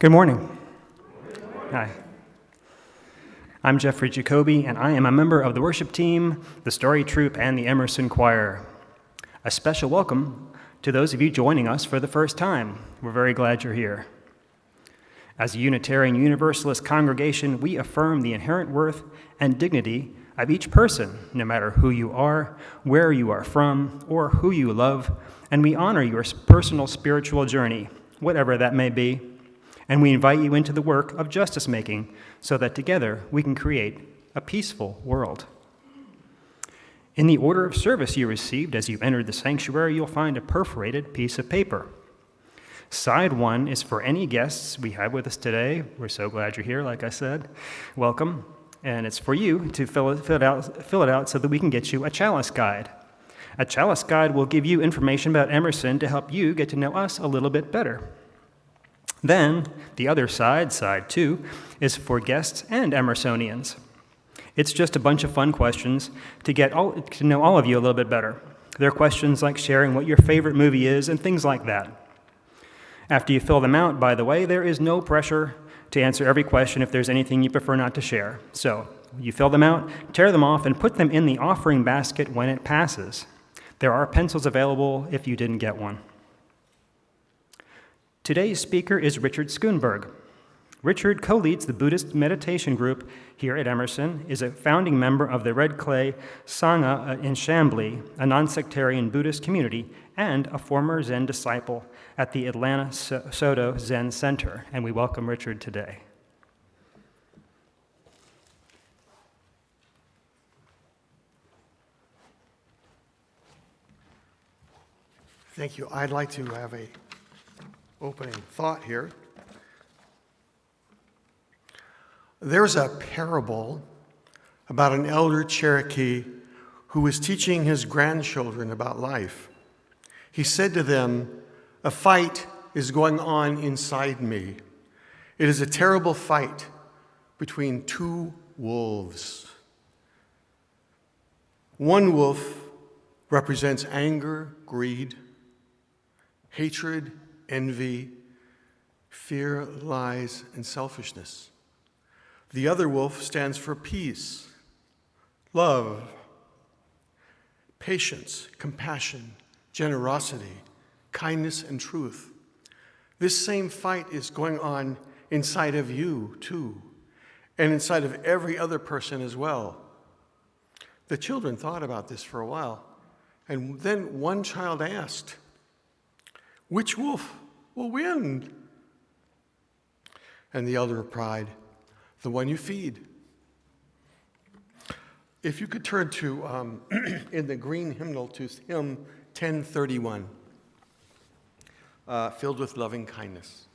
Good morning. Hi. I'm Jeffrey Jacoby, and I am a member of the worship team, the Story Troupe, and the Emerson Choir. A special welcome to those of you joining us for the first time. We're very glad you're here. As a Unitarian Universalist congregation, we affirm the inherent worth and dignity of each person, no matter who you are, where you are from, or who you love, and we honor your personal spiritual journey, whatever that may be, and we invite you into the work of justice making so that together we can create a peaceful world. In the order of service you received as you entered the sanctuary, you'll find a perforated piece of paper. Side 1 is for any guests we have with us today. We're so glad you're here, like I said. Welcome. And it's for you to fill it out so that we can get you a chalice guide. A chalice guide will give you information about Emerson to help you get to know us a little bit better. Then, the other side, side 2, is for guests and Emersonians. It's just a bunch of fun questions to know all of you a little bit better. There are questions like sharing what your favorite movie is and things like that. After you fill them out, by the way, there is no pressure to answer every question if there's anything you prefer not to share. So, you fill them out, tear them off, and put them in the offering basket when it passes. There are pencils available if you didn't get one. Today's speaker is Richard Skoonberg. Richard co-leads the Buddhist meditation group here at Emerson, is a founding member of the Red Clay Sangha in Chambly, a non-sectarian Buddhist community, and a former Zen disciple at the Atlanta Soto Zen Center. And we welcome Richard today. Thank you. I'd like to have a opening thought here. There's a parable about an elder Cherokee who was teaching his grandchildren about life. He said to them, "A fight is going on inside me. It is a terrible fight between two wolves. One wolf represents anger, greed, hatred, envy, fear, lies, and selfishness. The other wolf stands for peace, love, patience, compassion, generosity, kindness, and truth. This same fight is going on inside of you, too, and inside of every other person as well." The children thought about this for a while, and then one child asked, "Which wolf will win?" And the elder replied, "The one you feed." If you could turn to, in the green hymnal, to hymn 1031, Filled with Loving Kindness.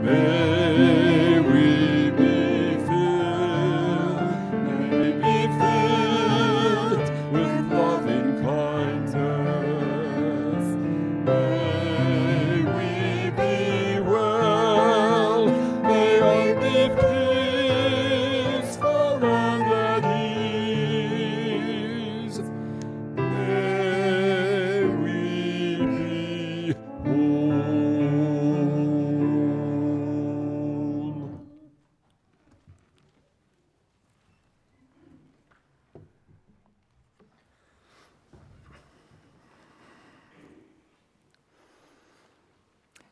May we be filled, may we be May we be well, may all be peaceful and at ease. May we be whole.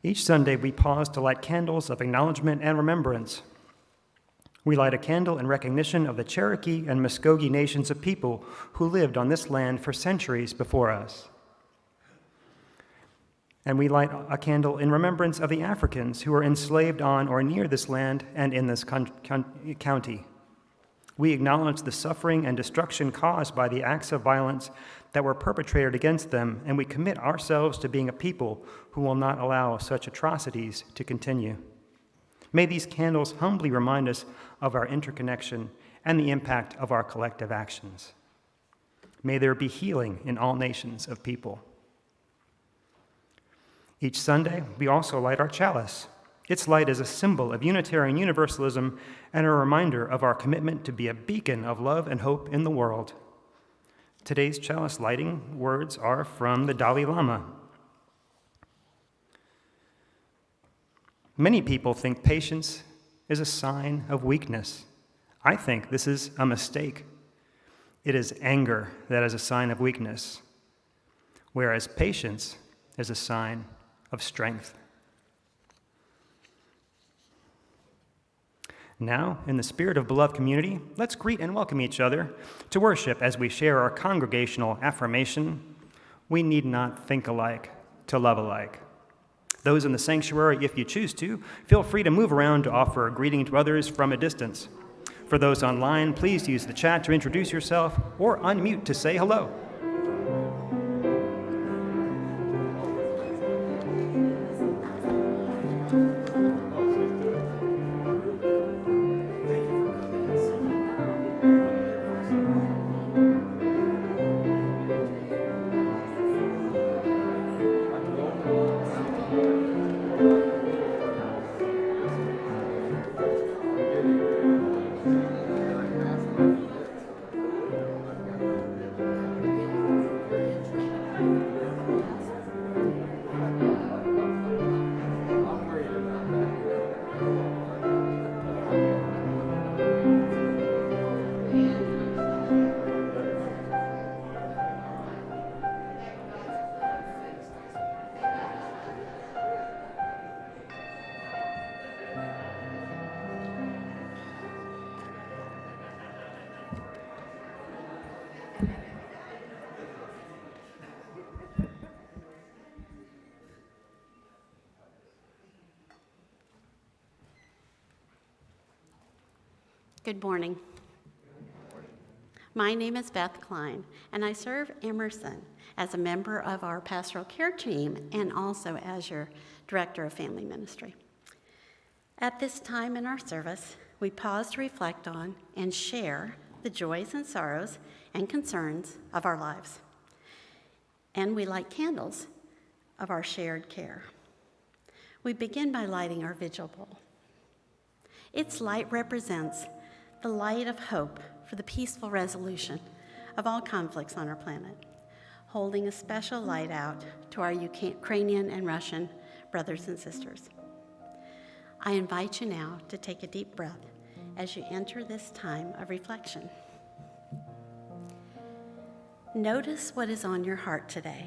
Each Sunday, we pause to light candles of acknowledgement and remembrance. We light a candle in recognition of the Cherokee and Muskogee nations of people who lived on this land for centuries before us. And we light a candle in remembrance of the Africans who were enslaved on or near this land and in this county. We acknowledge the suffering and destruction caused by the acts of violence that were perpetrated against them, and we commit ourselves to being a people who will not allow such atrocities to continue. May these candles humbly remind us of our interconnection and the impact of our collective actions. May there be healing in all nations of people. Each Sunday, we also light our chalice. Its light is a symbol of Unitarian Universalism and a reminder of our commitment to be a beacon of love and hope in the world. Today's chalice lighting words are from the Dalai Lama. Many people think patience is a sign of weakness. I think this is a mistake. It is anger that is a sign of weakness, whereas patience is a sign of strength. Now, in the spirit of beloved community, let's greet and welcome each other to worship as we share our congregational affirmation: we need not think alike to love alike. Those in the sanctuary, if you choose to, feel free to move around to offer a greeting to others from a distance. For those online, please use the chat to introduce yourself or unmute to say hello. Good morning. My name is Beth Klein, and I serve Emerson as a member of our pastoral care team and also as your director of family ministry. At this time in our service, we pause to reflect on and share the joys and sorrows and concerns of our lives. And we light candles of our shared care. We begin by lighting our vigil bowl. Its light represents the light of hope for the peaceful resolution of all conflicts on our planet, holding a special light out to our Ukrainian and Russian brothers and sisters. I invite you now to take a deep breath as you enter this time of reflection. Notice what is on your heart today.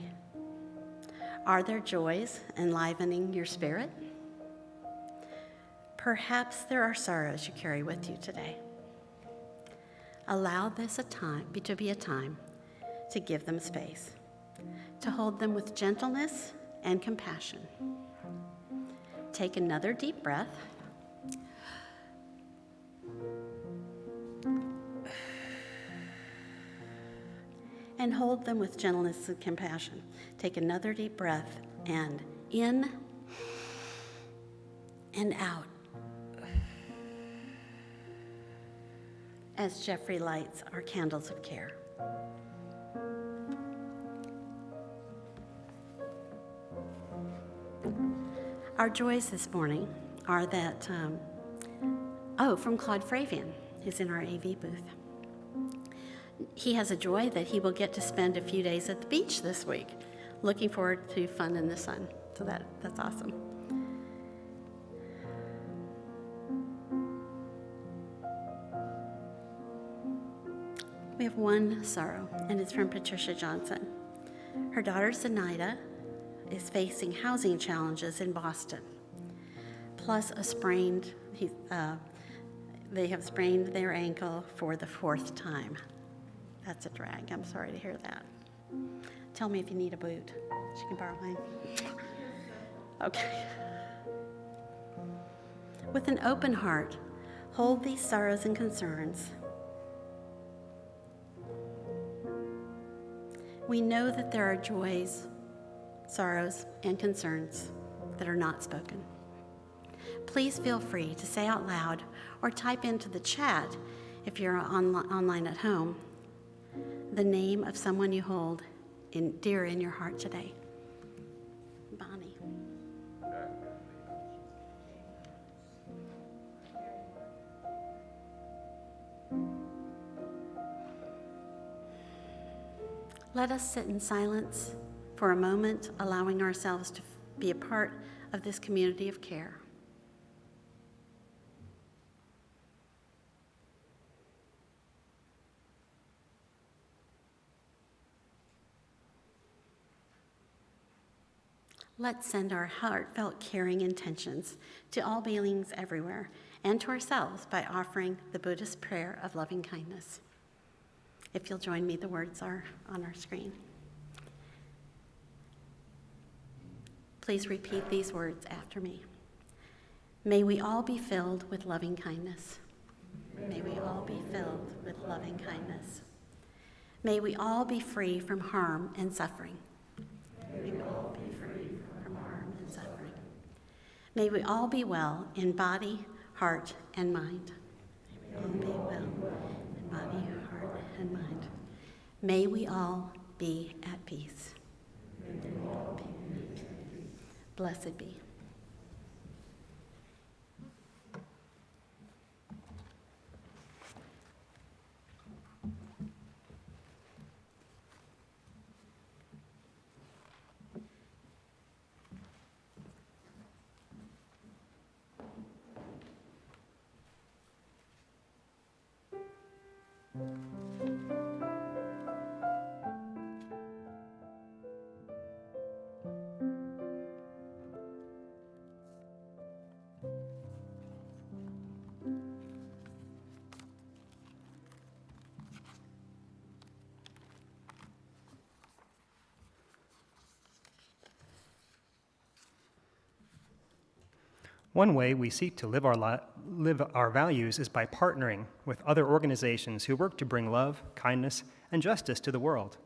Are there joys enlivening your spirit? Perhaps there are sorrows you carry with you today. Allow this to be a time to give them space, to hold them with gentleness and compassion. Take another deep breath. And hold them with gentleness and compassion. Take another deep breath, and in and out. As Jeffrey lights our candles of care. Our joys this morning are that, from Claude Fravian, who's in our AV booth. He has a joy that he will get to spend a few days at the beach this week. Looking forward to fun in the sun. So that's awesome. We have one sorrow, and it's from Patricia Johnson. Her daughter Zenaida is facing housing challenges in Boston, plus they have sprained their ankle for the 4th time. That's a drag. I'm sorry to hear that. Tell me if you need a boot. She can borrow mine. Okay. With an open heart, hold these sorrows and concerns. We know that there are joys, sorrows, and concerns that are not spoken. Please feel free to say out loud or type into the chat if you're online at home the name of someone you hold dear in your heart today. Bonnie. Let us sit in silence for a moment, allowing ourselves to be a part of this community of care. Let's send our heartfelt caring intentions to all beings everywhere and to ourselves by offering the Buddhist prayer of loving kindness. If you'll join me, the words are on our screen. Please repeat these words after me. May we all be filled with loving kindness. May we all be filled with loving kindness. May we all be free from harm and suffering. May we all be free from harm and suffering. May we all be well in body, heart, and mind. May we all be well in body, heart, and mind. May we all be at peace. May we all be at peace. Blessed be. One way we seek to live our values is by partnering with other organizations who work to bring love, kindness, and justice to the world.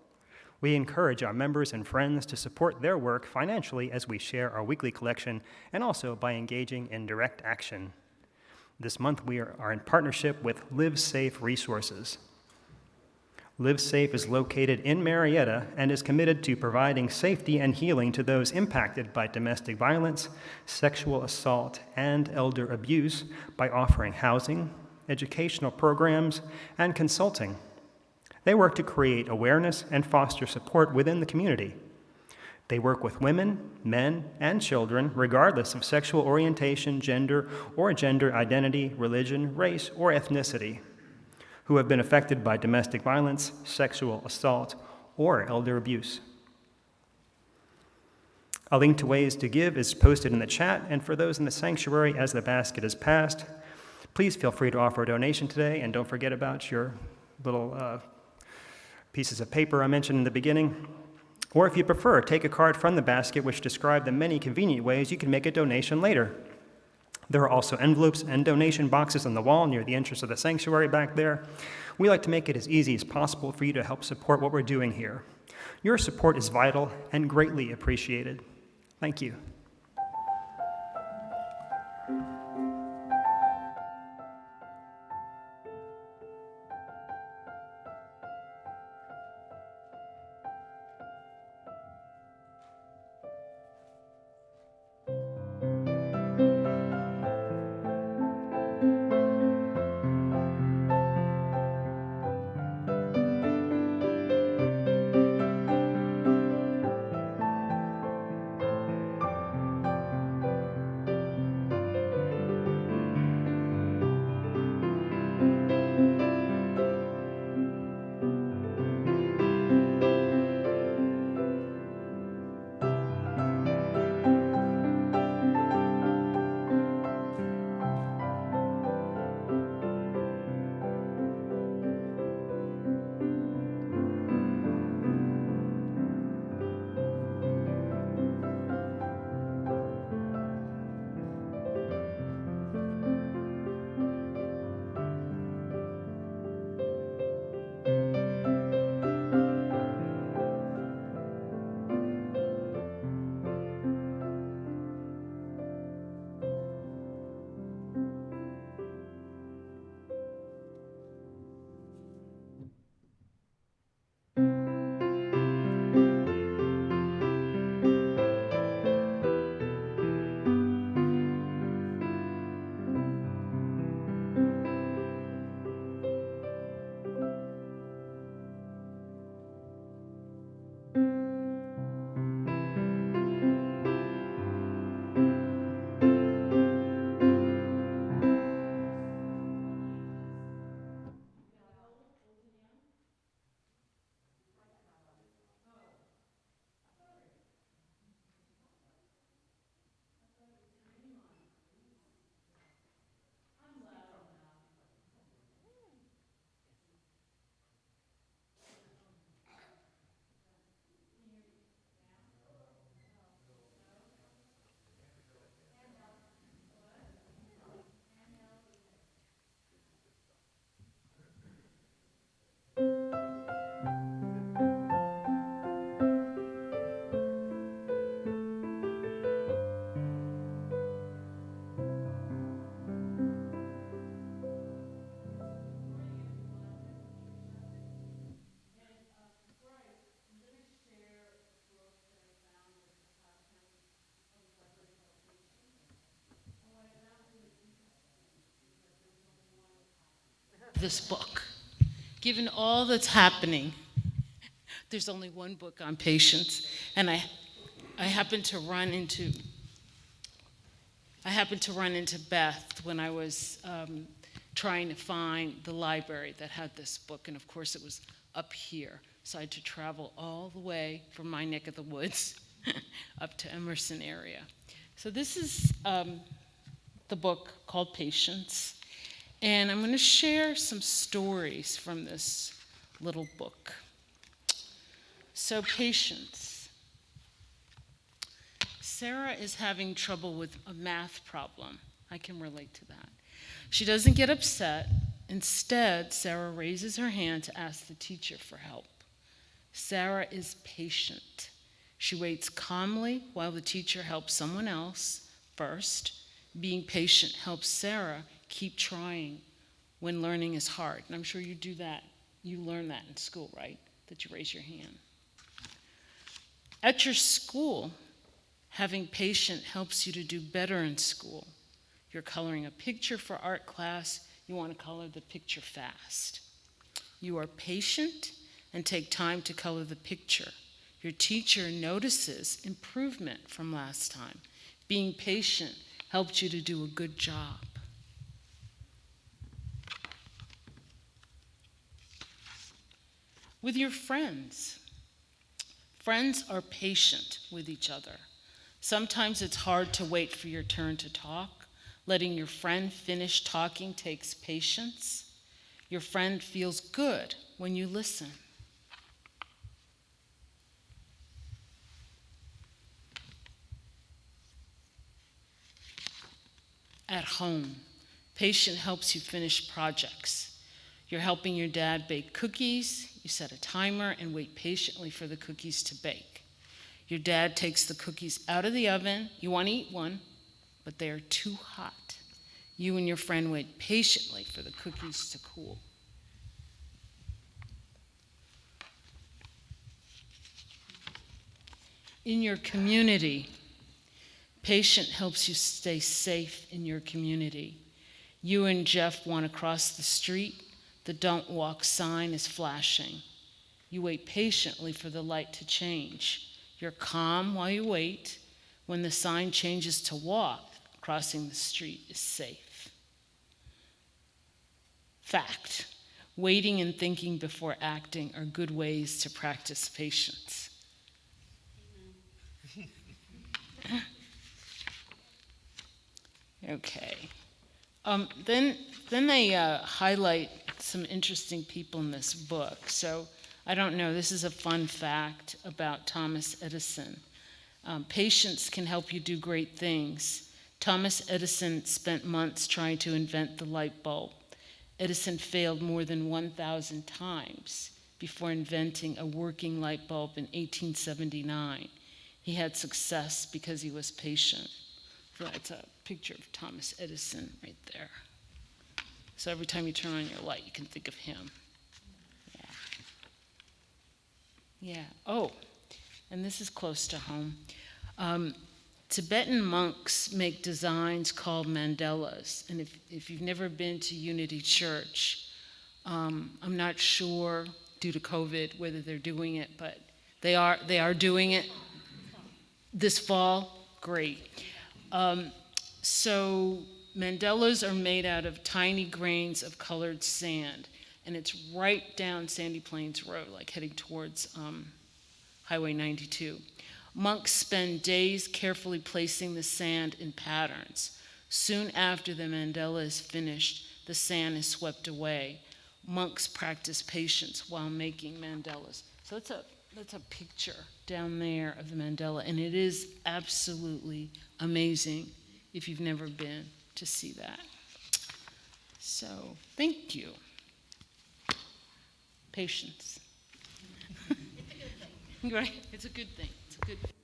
We encourage our members and friends to support their work financially as we share our weekly collection and also by engaging in direct action. This month we are in partnership with Live Safe Resources. Live Safe is located in Marietta and is committed to providing safety and healing to those impacted by domestic violence, sexual assault, and elder abuse by offering housing, educational programs, and consulting. They work to create awareness and foster support within the community. They work with women, men, and children, regardless of sexual orientation, gender, or gender identity, religion, race, or ethnicity, who have been affected by domestic violence, sexual assault, or elder abuse. A link to ways to give is posted in the chat, and for those in the sanctuary, as the basket is passed, please feel free to offer a donation today, and don't forget about your little pieces of paper I mentioned in the beginning. Or if you prefer, take a card from the basket which describe the many convenient ways you can make a donation later. There are also envelopes and donation boxes on the wall near the entrance of the sanctuary back there. We like to make it as easy as possible for you to help support what we're doing here. Your support is vital and greatly appreciated. Thank you. this book. Given all that's happening, there's only one book on patience, and I happened to run into Beth when I was trying to find the library that had this book, and of course it was up here, so I had to travel all the way from my neck of the woods up to Emerson area. So this is the book called Patience, and I'm going to share some stories from this little book. So Patience. Sarah is having trouble with a math problem. I can relate to that. She doesn't get upset. Instead, Sarah raises her hand to ask the teacher for help. Sarah is patient. She waits calmly while the teacher helps someone else first. Being patient helps Sarah keep trying when learning is hard. And I'm sure you do that. You learn that in school, right? That you raise your hand. At your school, having patience helps you to do better in school. You're coloring a picture for art class. You want to color the picture fast. You are patient and take time to color the picture. Your teacher notices improvement from last time. Being patient helps you to do a good job. With your friends. Friends are patient with each other. Sometimes it's hard to wait for your turn to talk. Letting your friend finish talking takes patience. Your friend feels good when you listen. At home, patience helps you finish projects. You're helping your dad bake cookies. You set a timer and wait patiently for the cookies to bake. Your dad takes the cookies out of the oven. You want to eat one, but they are too hot. You and your friend wait patiently for the cookies to cool. In your community, patience helps you stay safe in your community. You and Jeff want to cross the street. The don't walk sign is flashing. You wait patiently for the light to change. You're calm while you wait. When the sign changes to walk, crossing the street is safe. Fact: waiting and thinking before acting are good ways to practice patience. Okay. Then they highlight some interesting people in this book. So I don't know, this is a fun fact about Thomas Edison. Patience can help you do great things. Thomas Edison spent months trying to invent the light bulb. Edison failed more than 1,000 times before inventing a working light bulb in 1879. He had success because he was patient. So that's a picture of Thomas Edison right there. So every time you turn on your light, you can think of him. Yeah. Oh, and this is close to home. Tibetan monks make designs called mandalas. And if you've never been to Unity Church, I'm not sure due to COVID whether they're doing it, but they are doing it this fall. Great. So mandalas are made out of tiny grains of colored sand, and it's right down Sandy Plains Road, like heading towards Highway 92. Monks spend days carefully placing the sand in patterns. Soon after the mandala is finished, the sand is swept away. Monks practice patience while making mandalas. So that's a picture down there of the mandala, and it is absolutely amazing if you've never been to see that. So, thank you. Patience. Right? It's a good thing. It's a good thing.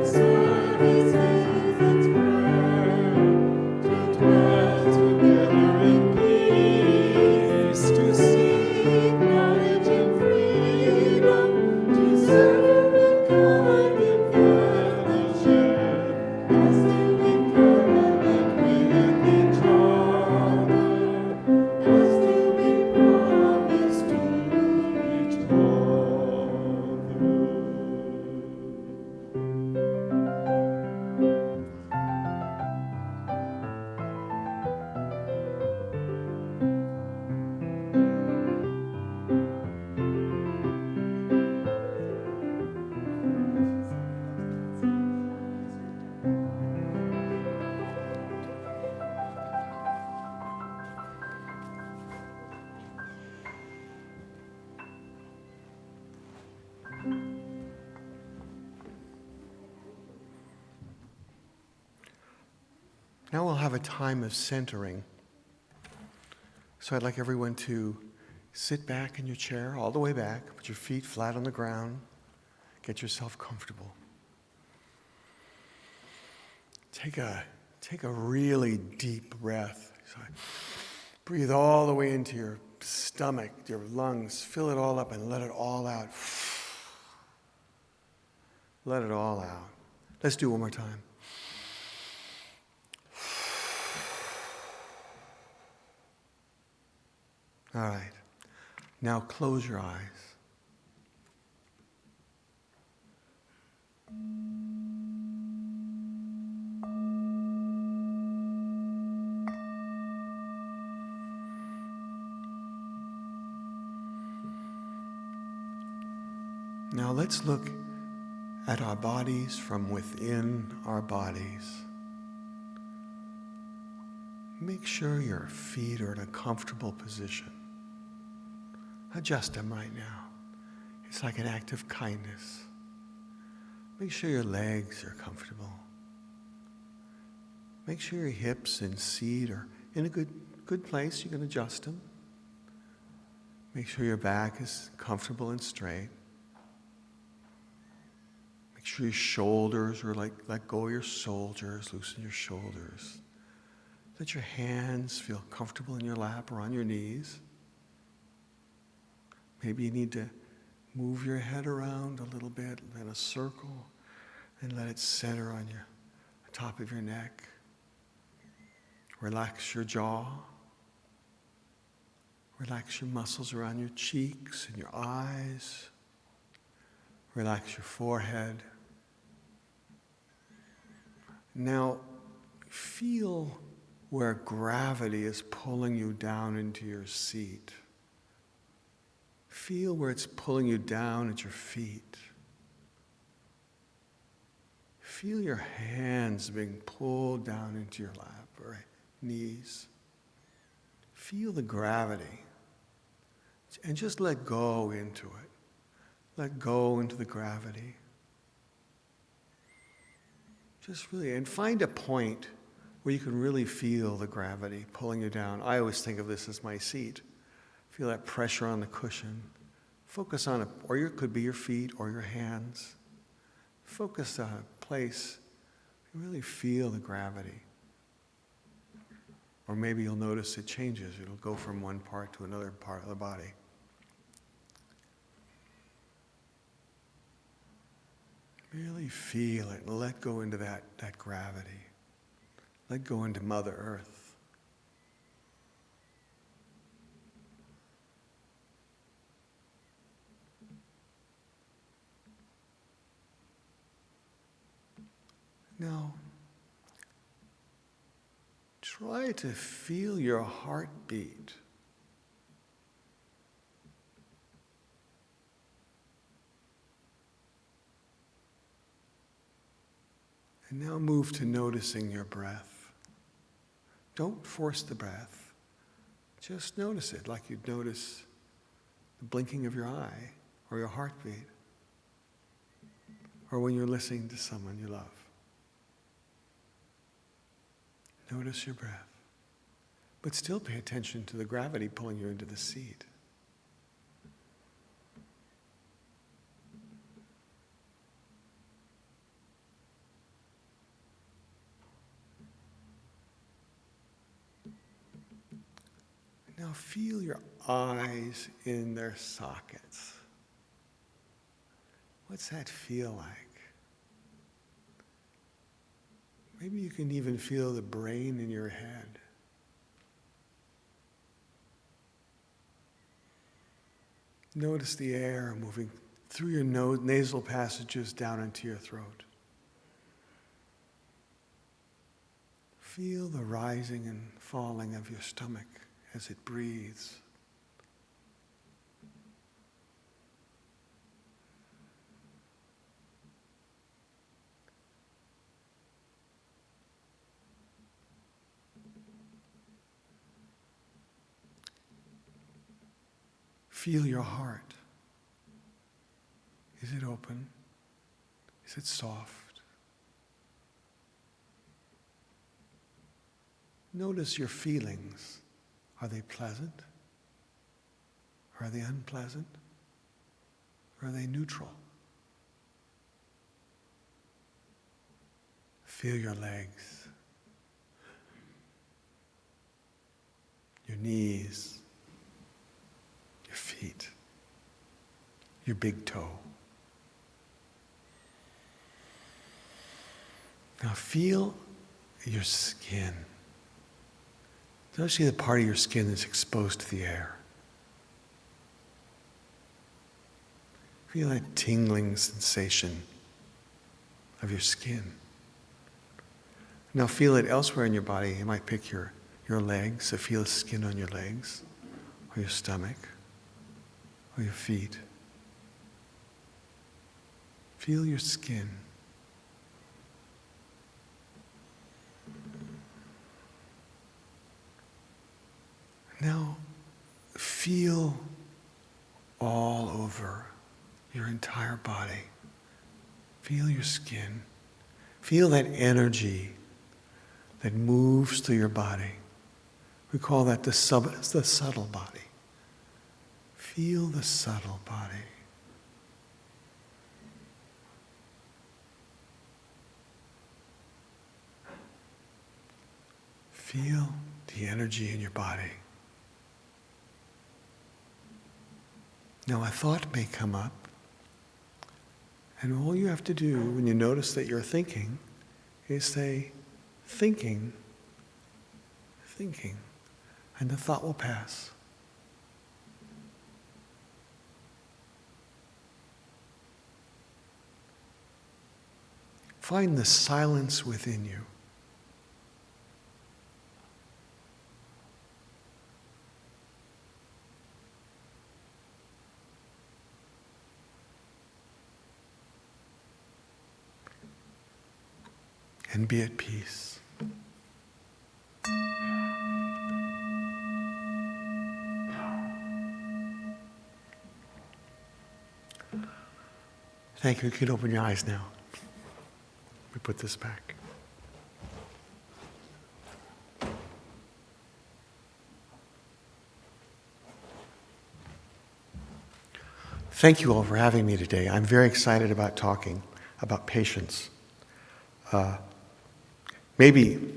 Services, it's prayer to Now we'll have a time of centering. So I'd like everyone to sit back in your chair, all the way back, put your feet flat on the ground, get yourself comfortable. Take a really deep breath. So breathe all the way into your stomach, your lungs, fill it all up and let it all out. Let it all out. Let's do it one more time. All right. Now close your eyes. Now let's look at our bodies from within our bodies. Make sure your feet are in a comfortable position. Adjust them right now. It's like an act of kindness. Make sure your legs are comfortable. Make sure your hips and seat are in a good place. You can adjust them. Make sure your back is comfortable and straight. Make sure your shoulders are let go of your shoulders, loosen your shoulders. Let your hands feel comfortable in your lap or on your knees. Maybe you need to move your head around a little bit in a circle and let it center on the top of your neck. Relax your jaw. Relax your muscles around your cheeks and your eyes. Relax your forehead. Now, feel where gravity is pulling you down into your seat. Feel where it's pulling you down at your feet. Feel your hands being pulled down into your lap or knees. Feel the gravity. And just let go into it. Let go into the gravity. Just really, and find a point where you can really feel the gravity pulling you down. I always think of this as my seat. Feel that pressure on the cushion. Focus on it, or it could be your feet or your hands. Focus on a place you really feel the gravity. Or maybe you'll notice it changes. It'll go from one part to another part of the body. Really feel it and let go into that gravity. Let go into Mother Earth. Now, try to feel your heartbeat. And now move to noticing your breath. Don't force the breath. Just notice it like you'd notice the blinking of your eye or your heartbeat or when you're listening to someone you love. Notice your breath, but still pay attention to the gravity pulling you into the seat. Now feel your eyes in their sockets. What's that feel like? Maybe you can even feel the brain in your head. Notice the air moving through your nasal passages down into your throat. Feel the rising and falling of your stomach as it breathes. Feel your heart. Is it open? Is it soft? Notice your feelings. Are they pleasant? Are they unpleasant? Or are they neutral? Feel your legs, your knees, your feet, your big toe. Now feel your skin. Especially the part of your skin that's exposed to the air. Feel that tingling sensation of your skin. Now feel it elsewhere in your body. You might pick your legs, so feel the skin on your legs, or your stomach, or your feet. Feel your skin. Now feel all over your entire body. Feel your skin. Feel that energy that moves through your body. We call that the subtle body. Feel the subtle body. Feel the energy in your body. Now a thought may come up, and all you have to do when you notice that you're thinking is say, thinking, thinking, and the thought will pass. Find the silence within you. And be at peace. Thank you. You can open your eyes now. We put this back. Thank you all for having me today. I'm very excited about talking about patience. Maybe,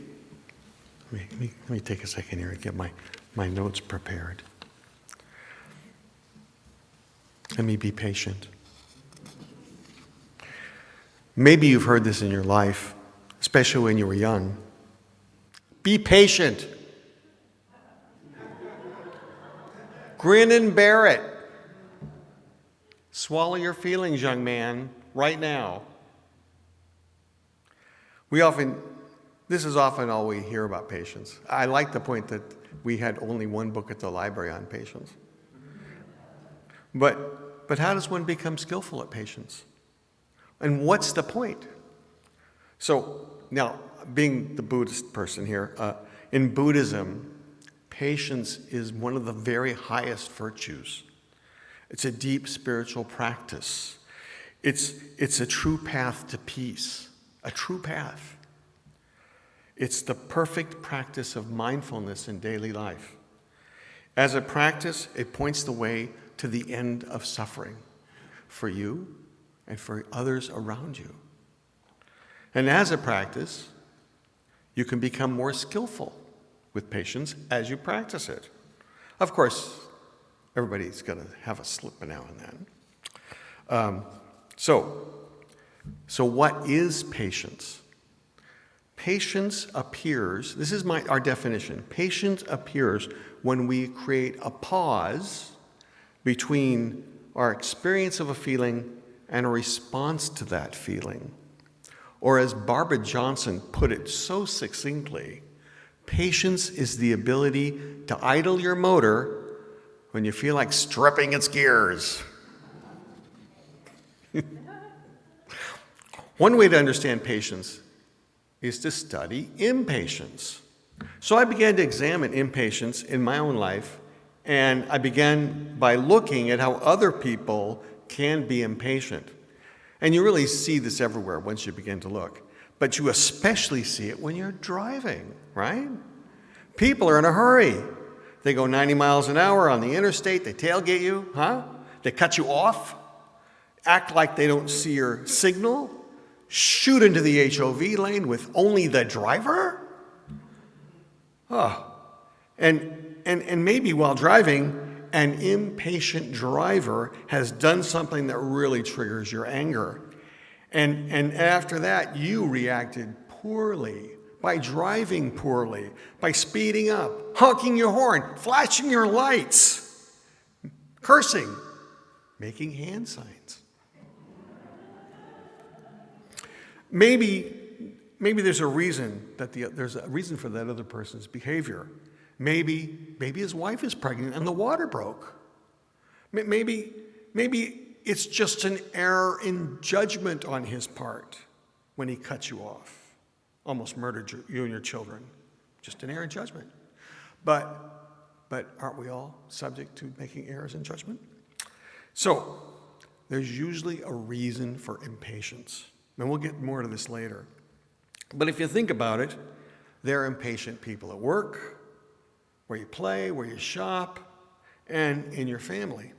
let me take a second here and get my notes prepared. Let me be patient. Maybe you've heard this in your life, especially when you were young. Be patient. Grin and bear it. Swallow your feelings, young man, right now. This is often all we hear about patience. I like the point that we had only one book at the library on patience. But how does one become skillful at patience? And what's the point? So now, being the Buddhist person here, in Buddhism, patience is one of the very highest virtues. It's a deep spiritual practice. It's a true path to peace, a true path. It's the perfect practice of mindfulness in daily life. As a practice, it points the way to the end of suffering for you and for others around you. And as a practice, you can become more skillful with patience as you practice it. Of course, everybody's going to have a slip now and then. So what is patience? Patience appears, this is our definition, patience appears when we create a pause between our experience of a feeling and a response to that feeling. Or as Barbara Johnson put it so succinctly, patience is the ability to idle your motor when you feel like stripping its gears. One way to understand patience is to study impatience. So I began to examine impatience in my own life, and I began by looking at how other people can be impatient. And you really see this everywhere once you begin to look. But you especially see it when you're driving, right? People are in a hurry. They go 90 miles an hour on the interstate. They tailgate you, huh? They cut you off, act like they don't see your signal, shoot into the HOV lane with only the driver. Oh, and maybe while driving, an impatient driver has done something that really triggers your anger. And after that, you reacted poorly by driving poorly, by speeding up, honking your horn, flashing your lights, cursing, making hand signs. Maybe there's a reason there's a reason for that other person's behavior. Maybe his wife is pregnant and the water broke. Maybe it's just an error in judgment on his part when he cut you off, almost murdered you and your children. Just an error in judgment. But aren't we all subject to making errors in judgment? So there's usually a reason for impatience. And we'll get more to this later. But if you think about it, there are impatient people at work, where you play, where you shop, and in your family.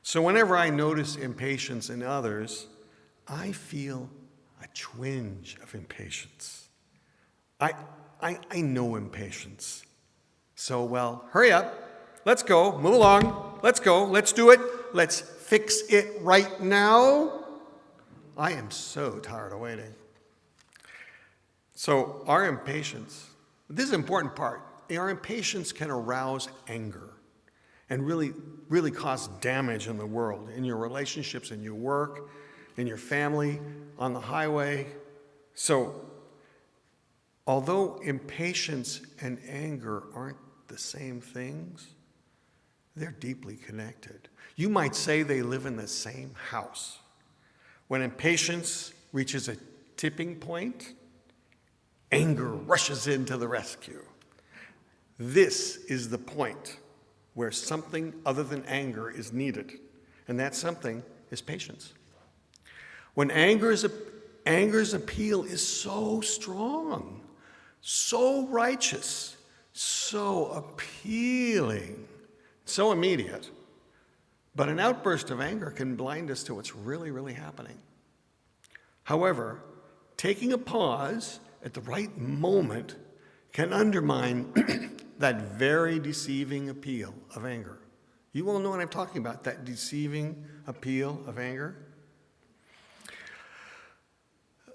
So whenever I notice impatience in others, I feel a twinge of impatience. I know impatience. So, well, hurry up. Let's go. Move along. Let's go. Let's do it. Let's fix it right now. I am so tired of waiting. So our impatience, this is an important part. Our impatience can arouse anger and really cause damage in the world, in your relationships, in your work, in your family, on the highway. So, although impatience and anger aren't the same things, they're deeply connected. You might say they live in the same house. When impatience reaches a tipping point, anger rushes in to the rescue. This is the point where something other than anger is needed, and that something is patience. When anger's appeal is so strong, so righteous, so appealing, so immediate, but an outburst of anger can blind us to what's really, really happening. However, taking a pause at the right moment can undermine that very deceiving appeal of anger. You all know what I'm talking about, that deceiving appeal of anger.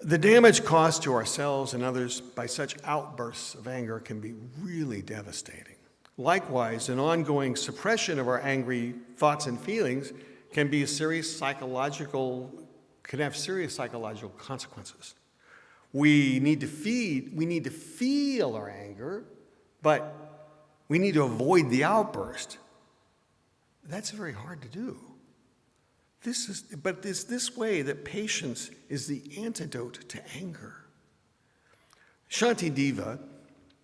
The damage caused to ourselves and others by such outbursts of anger can be really devastating. Likewise, an ongoing suppression of our angry thoughts and feelings can have serious psychological consequences. We need to feel our anger, but we need to avoid the outburst. That's very hard to do. But it's this way that patience is the antidote to anger. Shantideva,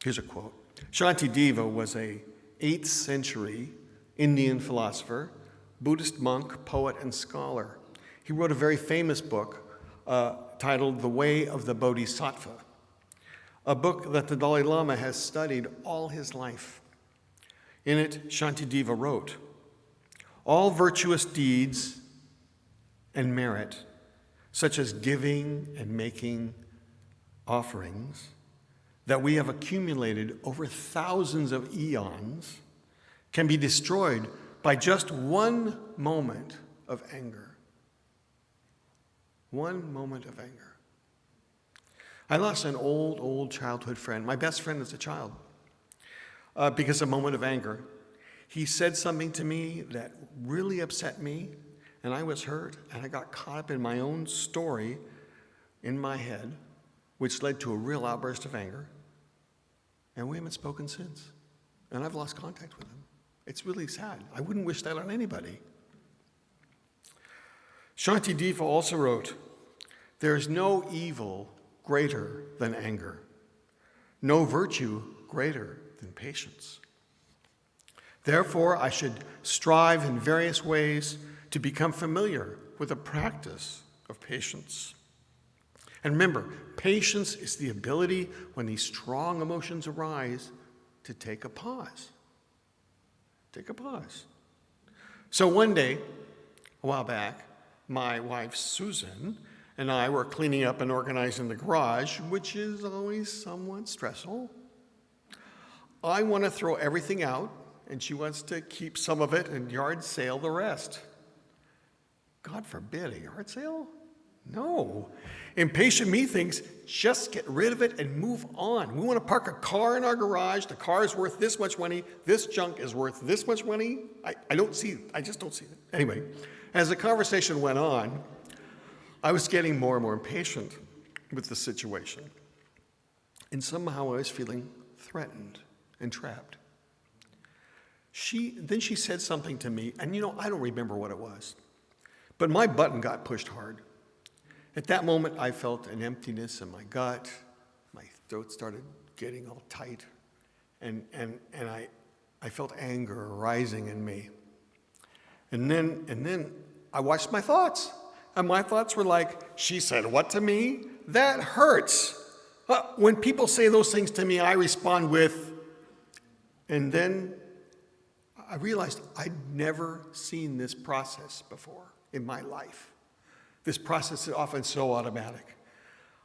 here's a quote. Shantideva was a 8th century Indian philosopher, Buddhist monk, poet, and scholar. He wrote a very famous book titled The Way of the Bodhisattva, a book that the Dalai Lama has studied all his life. In it, Shantideva wrote, "All virtuous deeds and merit, such as giving and making offerings, that we have accumulated over thousands of eons, can be destroyed by just one moment of anger." One moment of anger. I lost an old childhood friend, my best friend as a child, because of a moment of anger. He said something to me that really upset me, and I was hurt, and I got caught up in my own story in my head, which led to a real outburst of anger. And we haven't spoken since. And I've lost contact with him. It's really sad. I wouldn't wish that on anybody. Shantideva also wrote, "There is no evil greater than anger, no virtue greater than patience. Therefore, I should strive in various ways to become familiar with the practice of patience." And remember, patience is the ability, when these strong emotions arise, to take a pause. Take a pause. So one day, a while back, my wife Susan and I were cleaning up and organizing the garage, which is always somewhat stressful. I want to throw everything out, and she wants to keep some of it and yard sale the rest. God forbid, a yard sale? No. Impatient me thinks, just get rid of it and move on. We want to park a car in our garage. The car is worth this much money. This junk is worth this much money. I just don't see it. Anyway, as the conversation went on, I was getting more and more impatient with the situation. And somehow I was feeling threatened and trapped. Then she said something to me, and I don't remember what it was, but my button got pushed hard. At that moment, I felt an emptiness in my gut. My throat started getting all tight, and I felt anger rising in me. And then I watched my thoughts, and my thoughts were like, she said what to me? That hurts. When people say those things to me, I respond with, and then I realized I'd never seen this process before in my life. This process is often so automatic.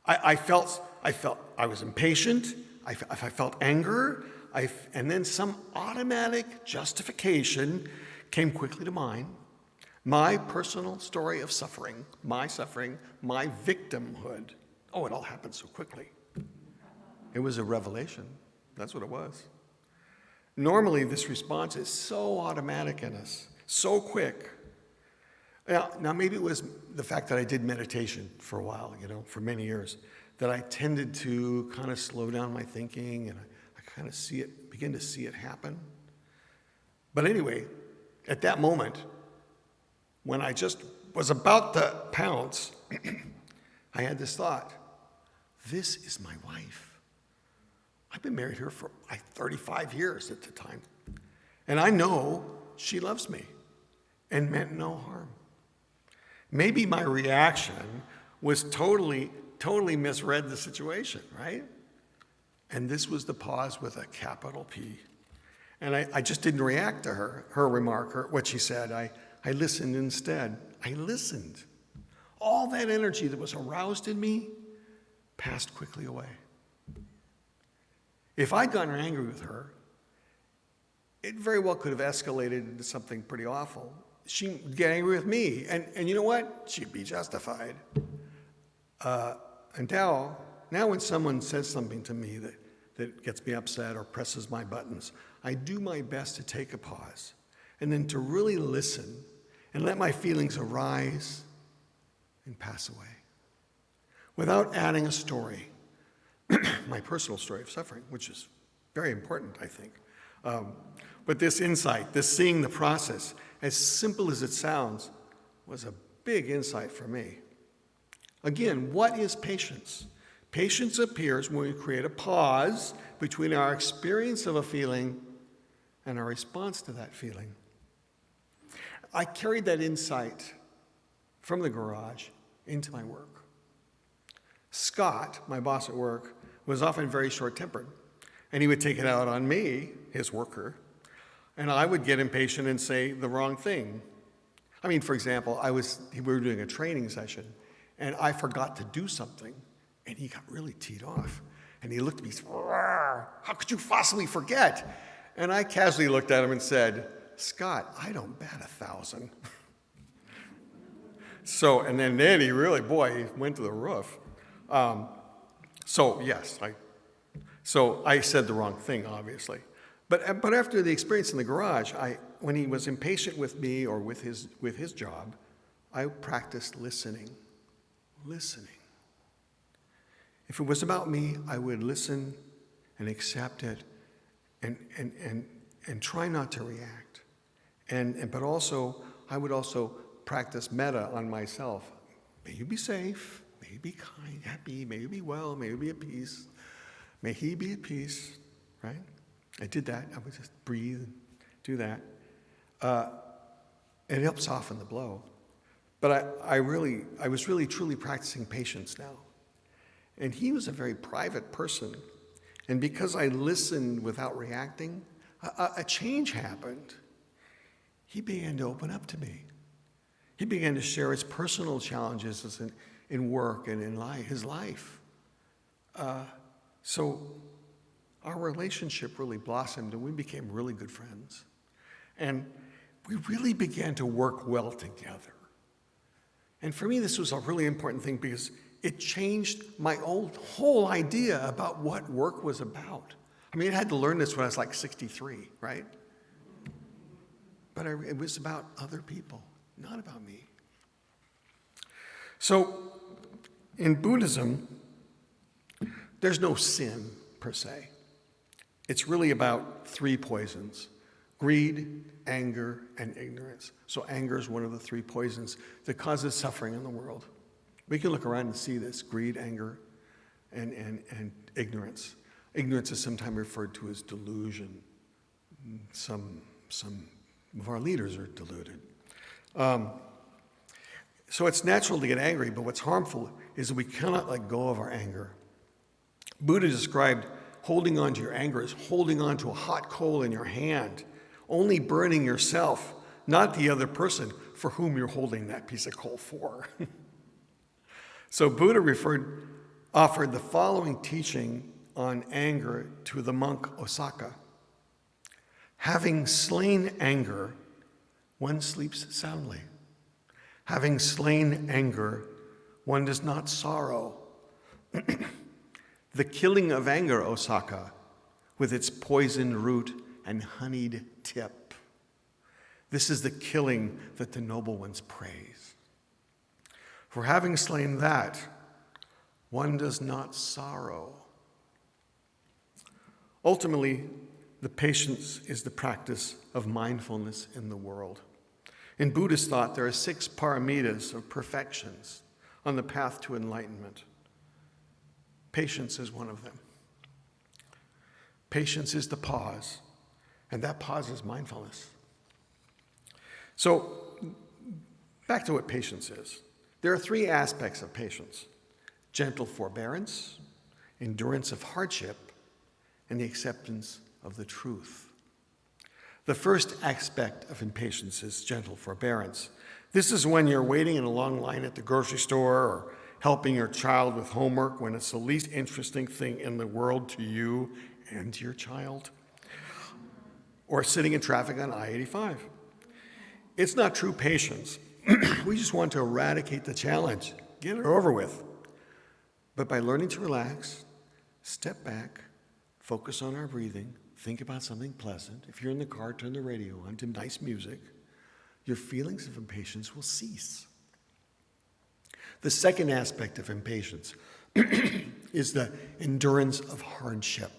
I felt I was impatient. I felt anger. And then some automatic justification came quickly to mind. My personal story of suffering, my victimhood. Oh, it all happened so quickly. It was a revelation. That's what it was. Normally, this response is so automatic in us, so quick. Now maybe it was the fact that I did meditation for a while, for many years, that I tended to kind of slow down my thinking, and I kind of begin to see it happen. But anyway, at that moment, when I just was about to pounce, I had this thought, this is my wife. I've been married to her for 35 years at the time. And I know she loves me and meant no harm. Maybe my reaction was totally misread the situation, right? And this was the pause with a capital P. And I just didn't react to her remark, what she said. I listened instead. I listened. All that energy that was aroused in me passed quickly away. If I'd gotten angry with her, it very well could have escalated into something pretty awful. She'd get angry with me, and you know what? She'd be justified. And now when someone says something to me that gets me upset or presses my buttons, I do my best to take a pause and then to really listen and let my feelings arise and pass away without adding a story. My personal story of suffering, which is very important, I think. But this insight, this seeing the process, as simple as it sounds, was a big insight for me. Again, what is patience? Patience appears when we create a pause between our experience of a feeling and our response to that feeling. I carried that insight from the garage into my work. Scott, my boss at work, was often very short-tempered, and he would take it out on me, his worker, and I would get impatient and say the wrong thing. I mean, for example, we were doing a training session, and I forgot to do something, and he got really teed off, and he looked at me and said, "How could you possibly forget?" And I casually looked at him and said, "Scott, I don't bat 1,000." And then he really, he went to the roof. I said the wrong thing, obviously. But after the experience in the garage, when he was impatient with me or with his job, I practiced listening. If it was about me, I would listen and accept it and try not to react. But also, I would also practice metta on myself. May you be safe. May you be kind, happy, may you be well, may you be at peace. May he be at peace, right? I did that. I would just breathe and do that. It helps soften the blow. But I was really truly practicing patience now. And he was a very private person. And because I listened without reacting, a change happened. He began to open up to me. He began to share his personal challenges in work and in his life. So our relationship really blossomed, and we became really good friends. And we really began to work well together. And for me, this was a really important thing because it changed my whole idea about what work was about. I mean, I had to learn this when I was like 63, right? But it was about other people, not about me. So in Buddhism, there's no sin per se. It's really about three poisons: greed, anger, and ignorance. So anger is one of the three poisons that causes suffering in the world. We can look around and see this: greed, anger, and ignorance. Ignorance is sometimes referred to as delusion. Some of our leaders are deluded. So it's natural to get angry, but what's harmful is that we cannot let go of our anger. Buddha described holding on to your anger as holding on to a hot coal in your hand, only burning yourself, not the other person for whom you're holding that piece of coal for. So Buddha offered the following teaching on anger to the monk Osaka. Having slain anger, one sleeps soundly. Having slain anger, one does not sorrow. The killing of anger, Osaka, with its poisoned root and honeyed tip. This is the killing that the noble ones praise. For having slain that, one does not sorrow. Ultimately, the patience is the practice of mindfulness in the world. In Buddhist thought, there are 6 paramitas of perfections on the path to enlightenment. Patience is one of them. Patience is the pause, and that pause is mindfulness. So, back to what patience is. There are 3 aspects of patience: gentle forbearance, endurance of hardship, and the acceptance of the truth. The first aspect of impatience is gentle forbearance. This is when you're waiting in a long line at the grocery store or helping your child with homework when it's the least interesting thing in the world to you and to your child, or sitting in traffic on I-85. It's not true patience. We just want to eradicate the challenge, get it over with. But by learning to relax, step back, focus on our breathing, think about something pleasant. If you're in the car, turn the radio on to nice music. Your feelings of impatience will cease. The second aspect of impatience is the endurance of hardship.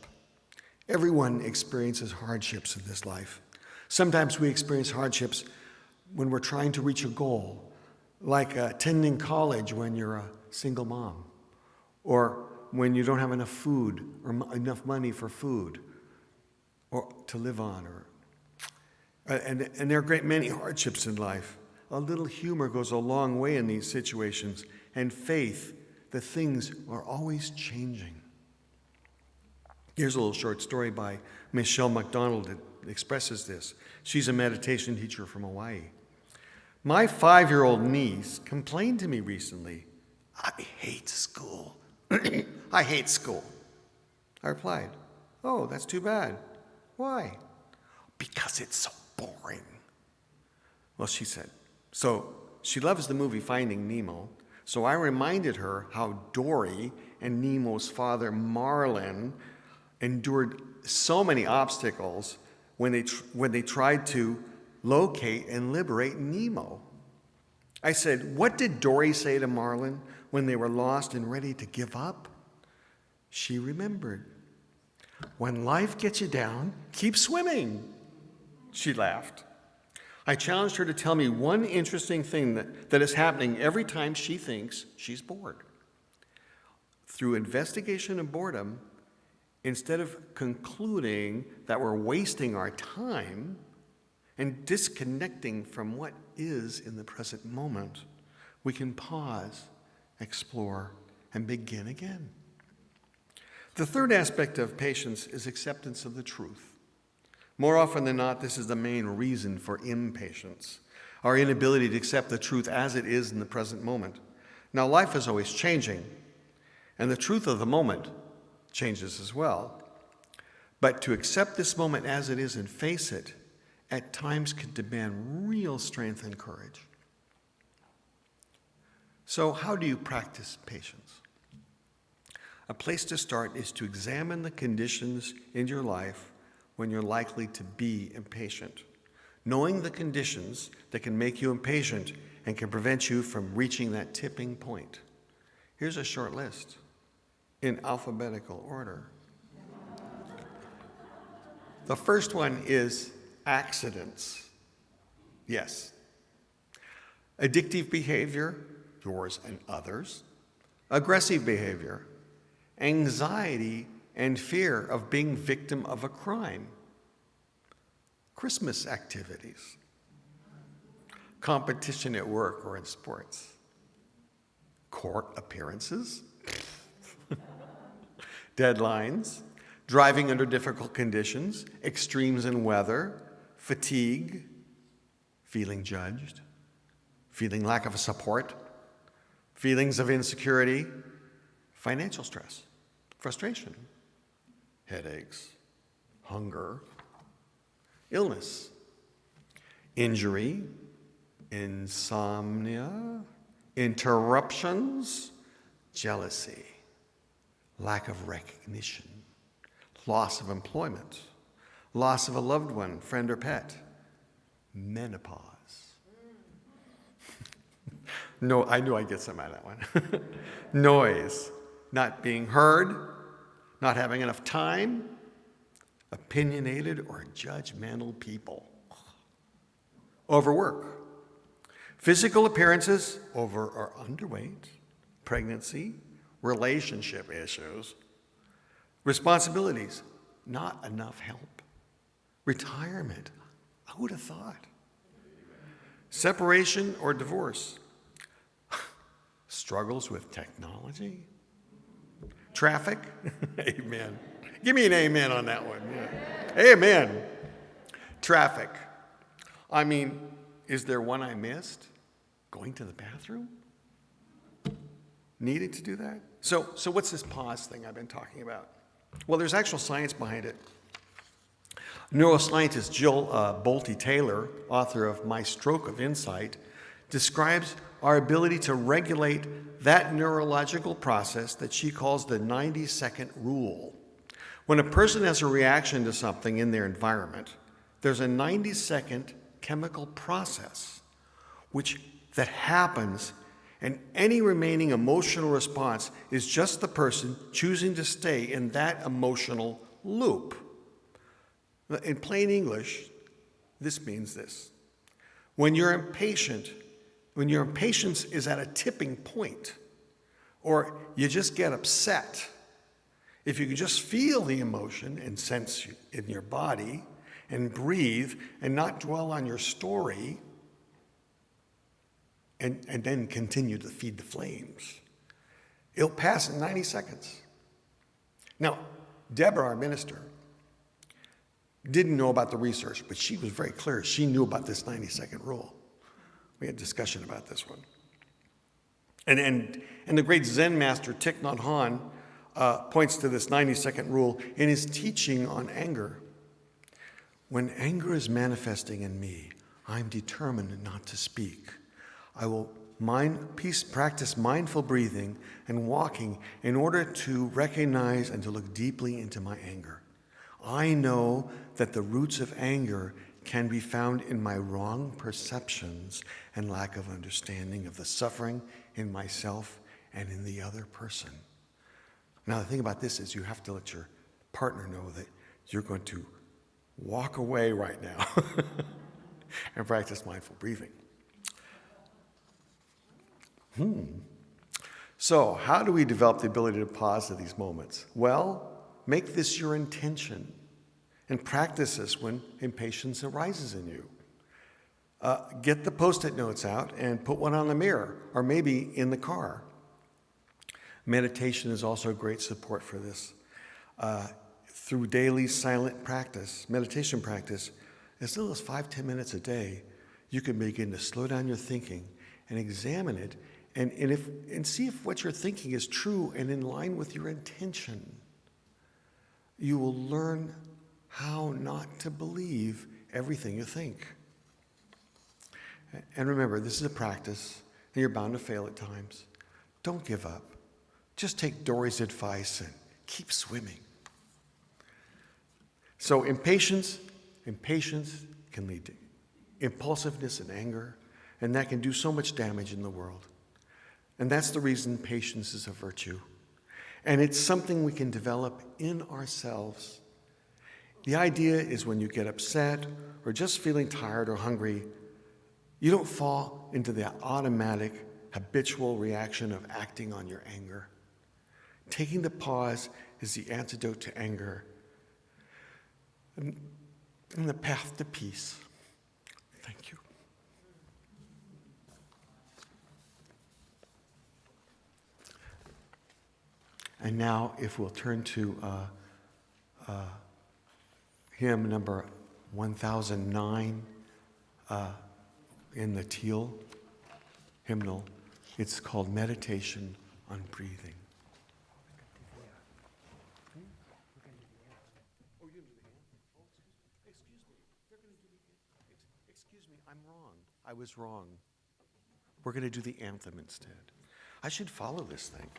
Everyone experiences hardships in this life. Sometimes we experience hardships when we're trying to reach a goal, like attending college when you're a single mom, or when you don't have enough food or enough money for food or to live on. And there are a great many hardships in life. A little humor goes a long way in these situations, and faith that things are always changing. Here's a little short story by Michelle McDonald that expresses this. She's a meditation teacher from Hawaii. My 5-year-old niece complained to me recently, "I hate school. I hate school." I replied, "Oh, that's too bad. Why?" "Because it's so boring." Well, she said, so she loves the movie Finding Nemo, so I reminded her how Dory and Nemo's father, Marlin, endured so many obstacles when they tried to locate and liberate Nemo. I said, "What did Dory say to Marlin when they were lost and ready to give up?" She remembered. "When life gets you down, keep swimming." She laughed. I challenged her to tell me one interesting thing that is happening every time she thinks she's bored. Through investigation and boredom, instead of concluding that we're wasting our time and disconnecting from what is in the present moment, we can pause, explore, and begin again. The third aspect of patience is acceptance of the truth. More often than not, this is the main reason for impatience, our inability to accept the truth as it is in the present moment. Now, life is always changing, and the truth of the moment changes as well. But to accept this moment as it is and face it, at times can demand real strength and courage. So, how do you practice patience? A place to start is to examine the conditions in your life when you're likely to be impatient. Knowing the conditions that can make you impatient and can prevent you from reaching that tipping point. Here's a short list in alphabetical order. The first one is accidents. Yes. Addictive behavior, yours and others. Aggressive behavior. Anxiety and fear of being victim of a crime. Christmas activities. Competition at work or in sports. Court appearances. Deadlines. Driving under difficult conditions. Extremes in weather. Fatigue. Feeling judged. Feeling lack of support. Feelings of insecurity. Financial stress. Frustration. Headaches. Hunger. Illness. Injury. Insomnia. Interruptions. Jealousy. Lack of recognition. Loss of employment. Loss of a loved one, friend, or pet. Menopause. No, I knew I'd get some out of that one. Noise. Not being heard. Not having enough time. Opinionated or judgmental people. Overwork. Physical appearances, over or underweight. Pregnancy. Relationship issues. Responsibilities, not enough help. Retirement, I would have thought. Separation or divorce. Struggles with technology. Traffic, amen. Give me an amen on that one. Yeah. Amen. Traffic. I mean, is there one I missed? Going to the bathroom? Needing to do that? So what's this pause thing I've been talking about? Well, there's actual science behind it. Neuroscientist Jill Bolte Taylor, author of My Stroke of Insight, describes our ability to regulate that neurological process that she calls the 90-second rule. When a person has a reaction to something in their environment, there's a 90-second chemical process that happens, and any remaining emotional response is just the person choosing to stay in that emotional loop. In plain English, this means this. When your impatience is at a tipping point, or you just get upset, if you can just feel the emotion and sense in your body and breathe and not dwell on your story, and then continue to feed the flames, it'll pass in 90 seconds. Now, Deborah, our minister, didn't know about the research, but she was very clear. She knew about this 90-second rule. We had discussion about this one. And the great Zen master Thich Nhat Hanh points to this 90-second rule in his teaching on anger. When anger is manifesting in me, I'm determined not to speak. I will practice mindful breathing and walking in order to recognize and to look deeply into my anger. I know that the roots of anger can be found in my wrong perceptions and lack of understanding of the suffering in myself and in the other person. Now, the thing about this is you have to let your partner know that you're going to walk away right now and practice mindful breathing. So, how do we develop the ability to pause at these moments? Well, make this your intention and practice this when impatience arises in you. Get the Post-it notes out and put one on the mirror or maybe in the car. Meditation is also a great support for this. through daily silent practice, meditation practice, as little as 5-10 minutes a day, you can begin to slow down your thinking and examine it and see if what you're thinking is true and in line with your intention. You will learn how not to believe everything you think. And remember, this is a practice, and you're bound to fail at times. Don't give up. Just take Dory's advice and keep swimming. So impatience can lead to impulsiveness and anger, and that can do so much damage in the world. And that's the reason patience is a virtue. And it's something we can develop in ourselves. The idea is when you get upset or just feeling tired or hungry, you don't fall into the automatic, habitual reaction of acting on your anger. Taking the pause is the antidote to anger and the path to peace. Thank you. And now, if we'll turn to hymn number 1009 in the teal hymnal, it's called Meditation on Breathing. Excuse me, I'm wrong. I was wrong. We're going to do the anthem instead. I should follow this thing.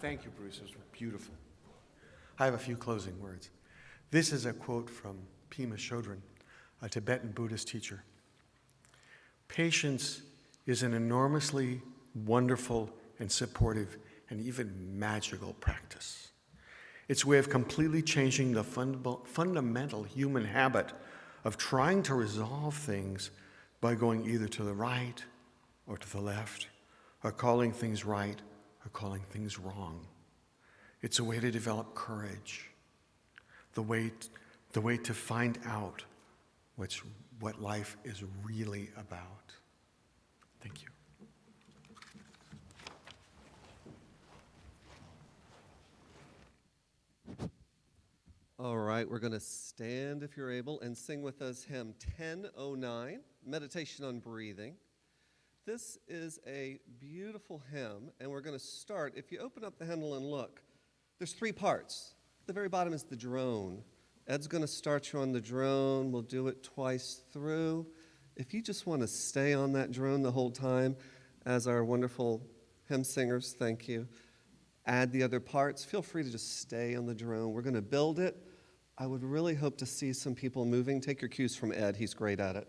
Thank you, Bruce. It was beautiful. I have a few closing words. This is a quote from Pema Chodron, a Tibetan Buddhist teacher. Patience is an enormously wonderful and supportive and even magical practice. It's a way of completely changing the fundamental human habit of trying to resolve things by going either to the right or to the left, or calling things right or calling things wrong. It's a way to develop courage, the way to find out what life is really about. Thank you. All right, we're going to stand if you're able and sing with us hymn 1009, Meditation on Breathing. This is a beautiful hymn, and we're going to start. If you open up the hymnal and look, there's 3 parts. At the very bottom is the drone. Ed's going to start you on the drone. We'll do it twice through. If you just want to stay on that drone the whole time, as our wonderful hymn singers, thank you, add the other parts, feel free to just stay on the drone. We're going to build it. I would really hope to see some people moving. Take your cues from Ed. He's great at it.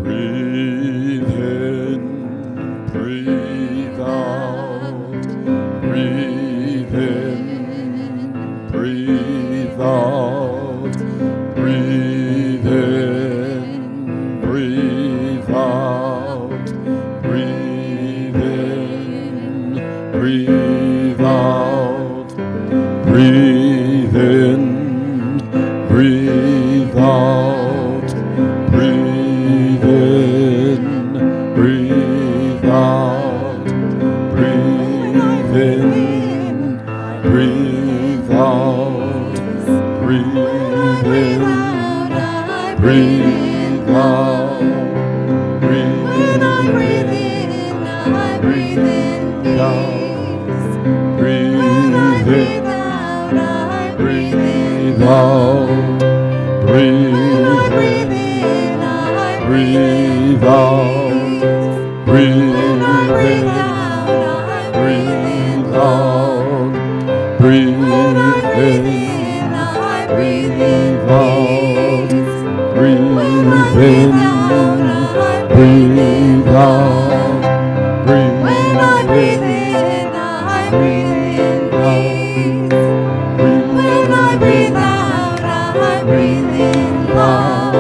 Breathe in, breathe out, breathe in, breathe out, breathe in, breathe out, breathe in, breathe out, breathe in, breathe out, breathe in, breathe out, breathe in, breathe out, breathe in, breathe out, breathe in, breathe out, breathe in, breathe out, breathe in, breathe out, breathe in, breathe out, breathe in, breathe out, breathe in, breathe out, breathe in, breathe out, when I breathe out, I breathe in love. When I breathe in, I breathe in peace. When I breathe out, I breathe in love.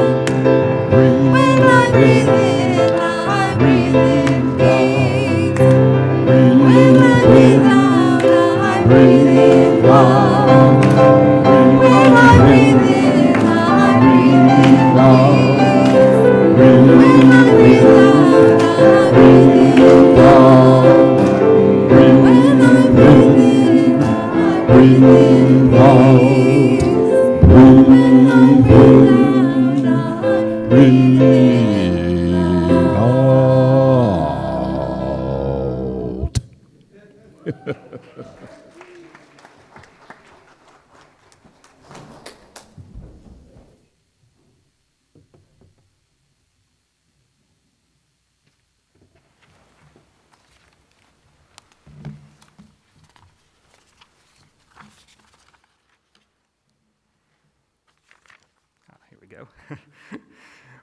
When I breathe in, I breathe in peace. When I breathe out, I breathe in love. When I breathe in, I breathe in peace. When I breathe out, I breathe out. Here we go.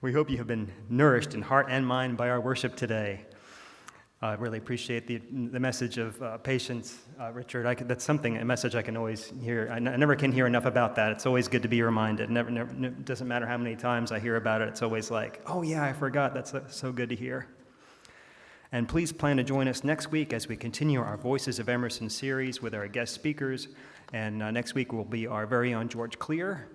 We hope you have been nourished in heart and mind by our worship today. I really appreciate the message of patience, Richard. That's a message I can always hear. I never can hear enough about that. It's always good to be reminded. It doesn't matter how many times I hear about it. It's always like, oh yeah, I forgot. That's so good to hear. And please plan to join us next week as we continue our Voices of Emerson series with our guest speakers. And next week will be our very own George Clear.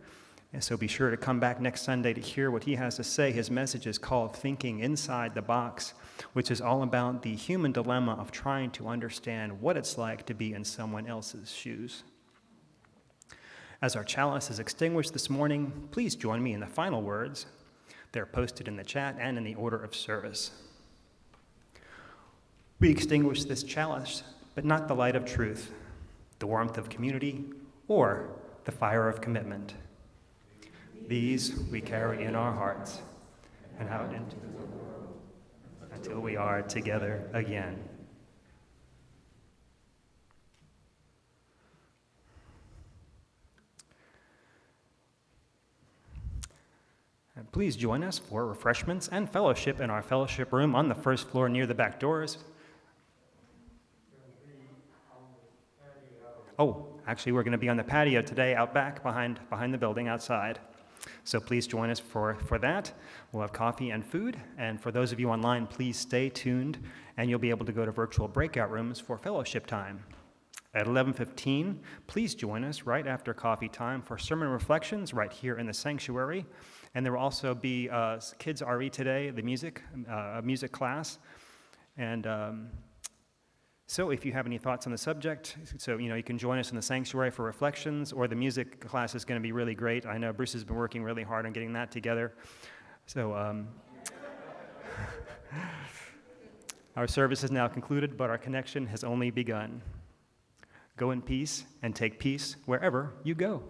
And so be sure to come back next Sunday to hear what he has to say. His message is called Thinking Inside the Box, which is all about the human dilemma of trying to understand what it's like to be in someone else's shoes. As our chalice is extinguished this morning, please join me in the final words. They're posted in the chat and in the order of service. We extinguish this chalice but not the light of truth, the warmth of community, or the fire of commitment. These we carry in our hearts and out into the world until we are together again. And please join us for refreshments and fellowship in our fellowship room on the first floor near the back doors. Oh, actually, we're going to be on the patio today out back behind the building outside. So please join us for that. We'll have coffee and food. And for those of you online, please stay tuned, and you'll be able to go to virtual breakout rooms for fellowship time. At 11:15, please join us right after coffee time for sermon reflections right here in the sanctuary. And there will also be Kids RE today, the music class. And so if you have any thoughts on the subject, you can join us in the sanctuary for reflections, or the music class is going to be really great. I know Bruce has been working really hard on getting that together. So our service is now concluded, but our connection has only begun. Go in peace and take peace wherever you go.